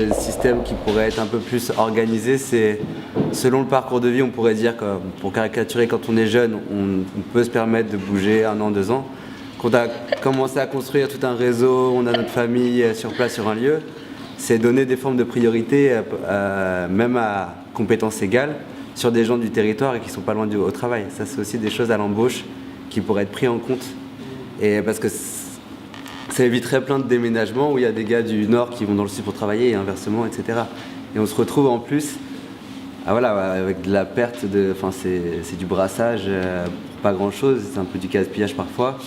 le système qui pourrait être un peu plus organisé, c'est selon le parcours de vie, on pourrait dire que, pour caricaturer, quand on est jeune, on peut se permettre de bouger 1 an, 2 ans. Quand on a commencé à construire tout un réseau, on a notre famille sur place sur un lieu, c'est donner des formes de priorité, même à compétences égales, sur des gens du territoire et qui ne sont pas loin au travail. Ça, c'est aussi des choses à l'embauche qui pourraient être prises en compte. Et parce que ça éviterait plein de déménagements où il y a des gars du Nord qui vont dans le Sud pour travailler et inversement, etc. Et on se retrouve en plus avec de la perte c'est du brassage pour pas grand-chose, c'est un peu du gaspillage parfois.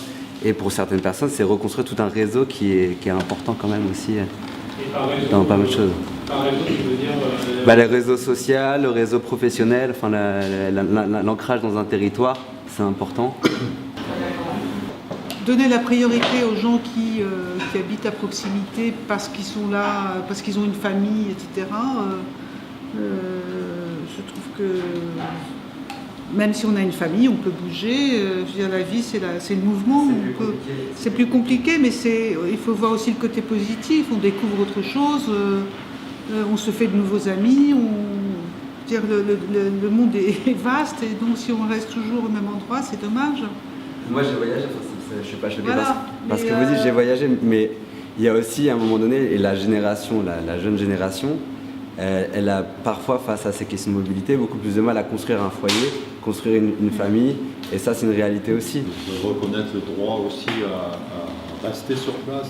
Et pour certaines personnes, c'est reconstruire tout un réseau qui est important quand même aussi dans pas mal de choses. Par réseau, tu veux dire Le réseau social, le réseau professionnel, l'ancrage dans un territoire, c'est important. Donner la priorité aux gens qui habitent à proximité parce qu'ils sont là, parce qu'ils ont une famille, etc. Je trouve que même si on a une famille, on peut bouger. Je veux dire, la vie, c'est le mouvement. C'est plus compliqué, mais il faut voir aussi le côté positif. On découvre autre chose, on se fait de nouveaux amis. Le monde est vaste, et donc si on reste toujours au même endroit, c'est dommage. Moi, j'ai voyagé, je sais pas, je le dis Voilà, parce que vous dites j'ai voyagé, mais il y a aussi à un moment donné, et la jeune génération, elle a parfois, face à ces questions de mobilité, beaucoup plus de mal à construire un foyer, construire une famille, et ça c'est une réalité aussi. De reconnaître le droit aussi à rester sur place.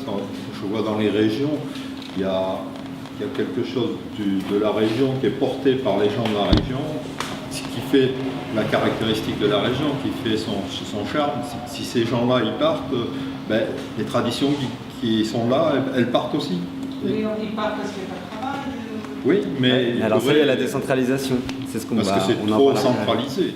Je vois dans les régions, il y a quelque chose de la région qui est porté par les gens de la région, ce qui fait la caractéristique de la région, qui fait son charme. Si ces gens-là ils partent, les traditions qui sont là, elles partent aussi. Oui, ils partent parce qu'il n'y a pas de travail. Oui, mais alors ça, il y a la décentralisation, c'est ce qu'on parce que c'est trop centralisé.